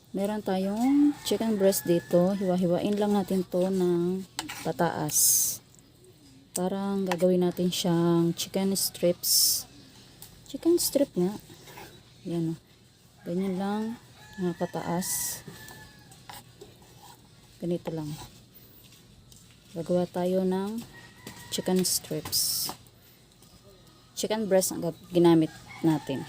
Meron tayong chicken breast dito. Hiwa-hiwain lang natin to ng pataas. Parang gagawin natin siyang chicken strips. Chicken strip nga. Yan o. Ganyan lang. Pataas. Ganito lang. Gagawa tayo ng chicken strips. Chicken breast ang ginamit natin.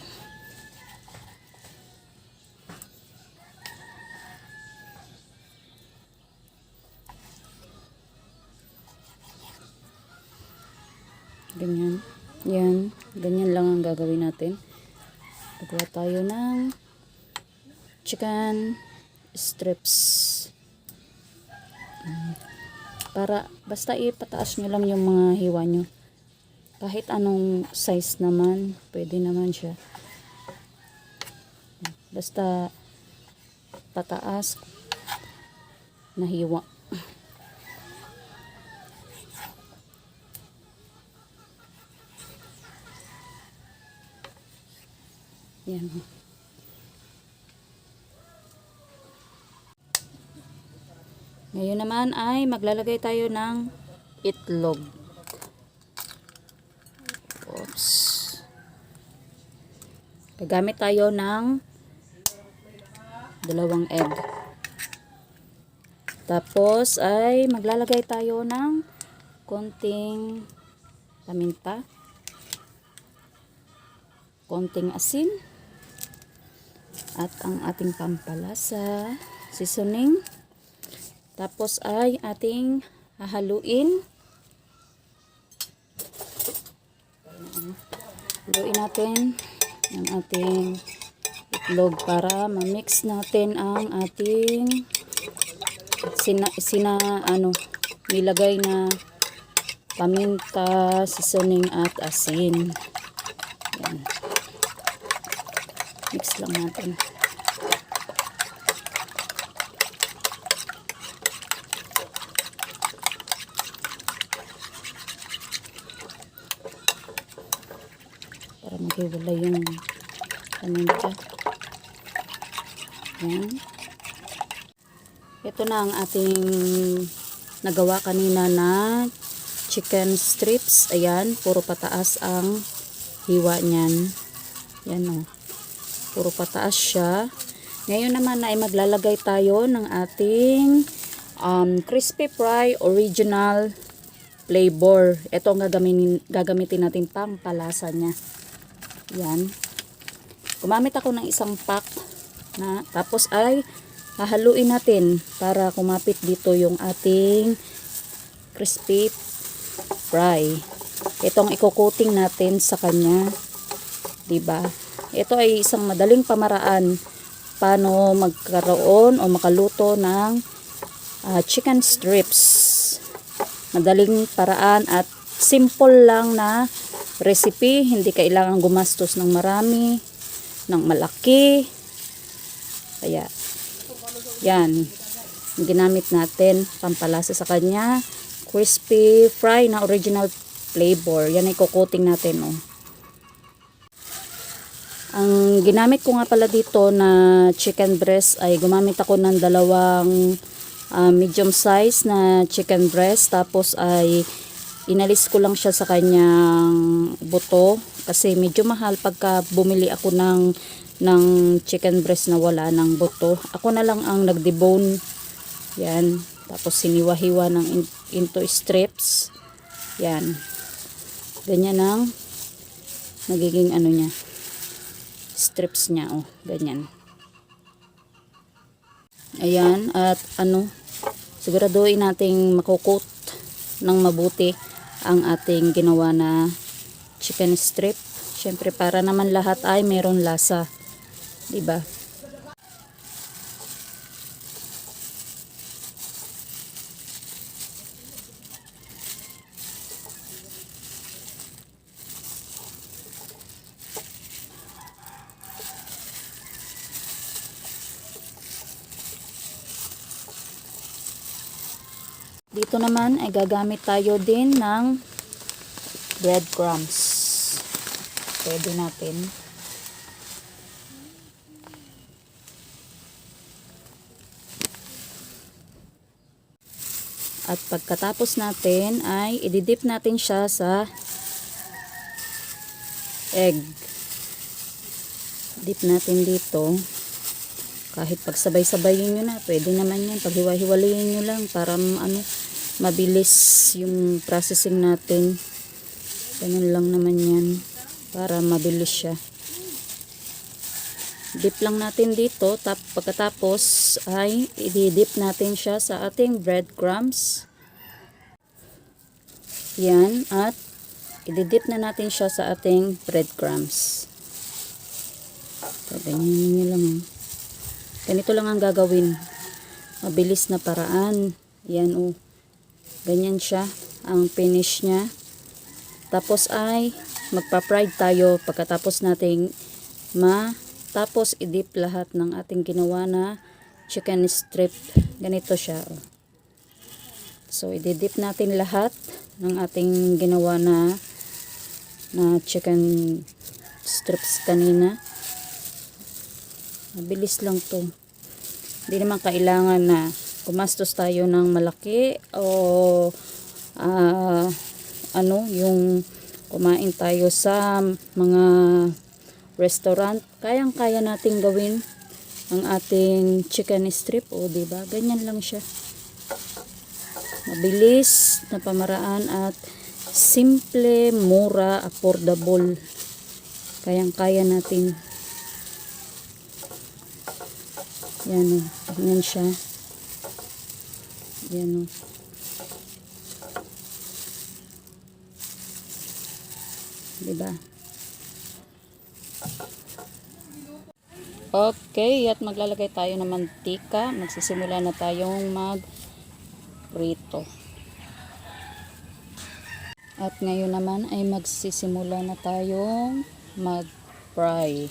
Ganyan. Yan. Ganyan lang ang gagawin natin. Gagawa tayo ng chicken strips. Para basta ipataas nyo lang yung mga hiwa nyo. Kahit anong size naman, pwede naman siya. Basta pataas na hiwa. Yan. Ngayon naman ay maglalagay tayo ng itlog. Oops. Gagamit tayo ng 2 egg. Tapos ay maglalagay tayo ng konting paminta, konting asin, at ang ating pampalasa, seasoning. Tapos ay ating hahaluin. Haluin natin ang ating itlog para ma-mix natin ang ating nilagay na paminta, seasoning at asin. Yan. Mix lang natin. Para maghiwalay yung paminta. Yan. Ito na ang ating nagawa kanina na chicken strips. Ayan, puro pataas ang hiwa niyan. Yan o. Puro pataas siya. Ngayon naman ay maglalagay tayo ng ating crispy fry original flavor. Ito ang gagamitin natin pang palasa niya. Yan. Gumamit ako ng isang pack na tapos ay hahaluin natin para kumapit dito yung ating crispy fry. Itong iko-coating natin sa kanya. 'Di ba? Ito ay isang madaling pamaraan paano magkaroon o makaluto ng chicken strips. Madaling paraan at simple lang na recipe. Hindi kailangan gumastos ng marami, ng malaki. Kaya, yan. Ginamit natin pampalasa sa kanya. Crispy fry na original flavor. Yan ay kukuting natin, oh. Ang ginamit ko nga pala dito na chicken breast ay gumamit ako ng 2 medium size na chicken breast. Tapos ay inalis ko lang siya sa kanyang buto. Kasi medyo mahal pagka bumili ako ng chicken breast na wala ng buto. Ako na lang ang nag-debone. Yan. Tapos siniwa-hiwa ng into strips. Yan. Ganyan ang nagiging ano niya. Strips niya, oh, ganyan. Ayan, at siguraduhin nating makukot ng mabuti ang ating ginawa na chicken strip. Syempre para naman lahat ay meron lasa, 'di ba? Dito naman ay gagamit tayo din ng breadcrumbs. Pwede natin. At pagkatapos natin ay ididip natin siya sa egg. Dip natin dito. Kahit pagsabay-sabayin nyo na, pwede naman yan. Paghiwa-hiwalayin nyo lang para mabilis yung processing natin. Ganun lang naman yan. Para mabilis siya. Dip lang natin dito. Pagkatapos ay ididip natin siya sa ating breadcrumbs. Yan. At ididip na natin siya sa ating breadcrumbs. So, ganyan nyo lang. Ganito lang ang gagawin. Mabilis na paraan. Yan o. Ganyan siya. Ang finish niya. Tapos ay magpa-fried tayo pagkatapos nating tapos idip lahat ng ating ginawa na chicken strip. Ganito siya. So ididip natin lahat ng ating ginawa na chicken strips kanina. Mabilis lang to. Hindi naman kailangan na gumastos tayo ng malaki o yung kumain tayo sa mga restaurant. Kayang-kaya nating gawin ang ating chicken strip. O, diba? Ganyan lang siya. Mabilis na pamaraan at simple, mura, affordable. Kayang-kaya natin. Yan o. Ganyan siya. Yan o. Diba? Okay, at maglalagay tayo ng mantika. Magsisimula na tayong mag-prito. At ngayon naman ay magsisimula na tayong mag-fry.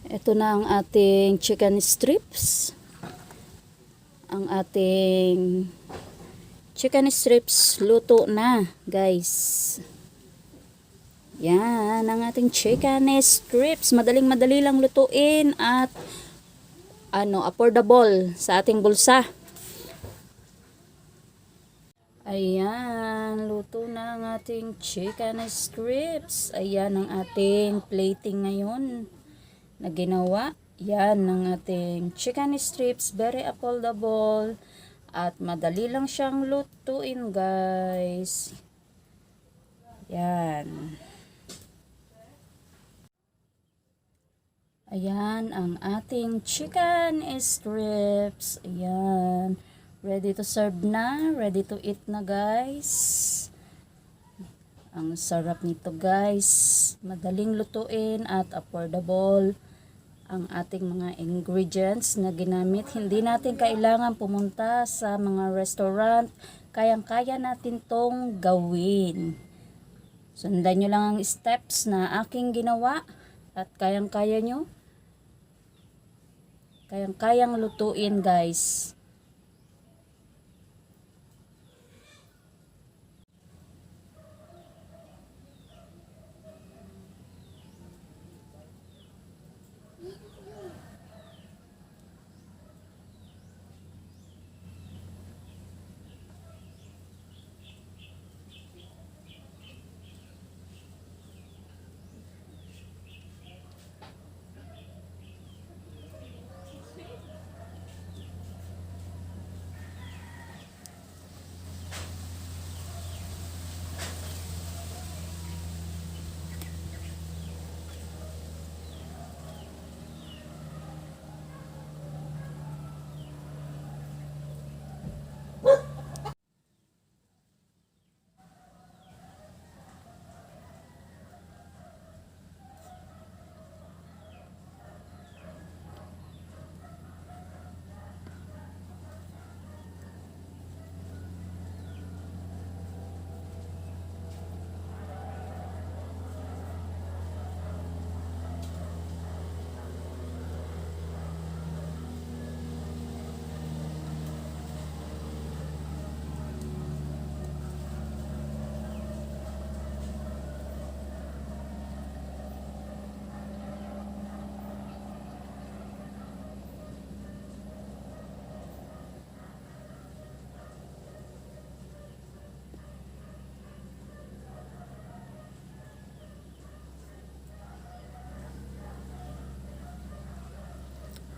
Ito na ang ating chicken strips. Ang ating chicken strips luto na, guys. Yan ang ating chicken strips. Madaling-madali lang lutuin at affordable sa ating bulsa. Ayan, luto na ang ating chicken strips. Ayan ang ating plating ngayon na ginawa. Yan ang ating chicken strips. Very affordable at madali lang siyang lutuin, guys. Yan. Ayan ang ating chicken strips. Ayan. Ready to serve na. Ready to eat na, guys. Ang sarap nito, guys. Madaling lutuin at affordable ang ating mga ingredients na ginamit. Hindi natin kailangan pumunta sa mga restaurant. Kayang-kaya natin tong gawin. Sundan nyo lang ang steps na aking ginawa at kayang-kaya nyo. Kayang-kayang lutuin, guys.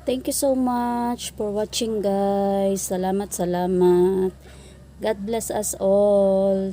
Thank you so much for watching, guys. Salamat, salamat. God bless us all.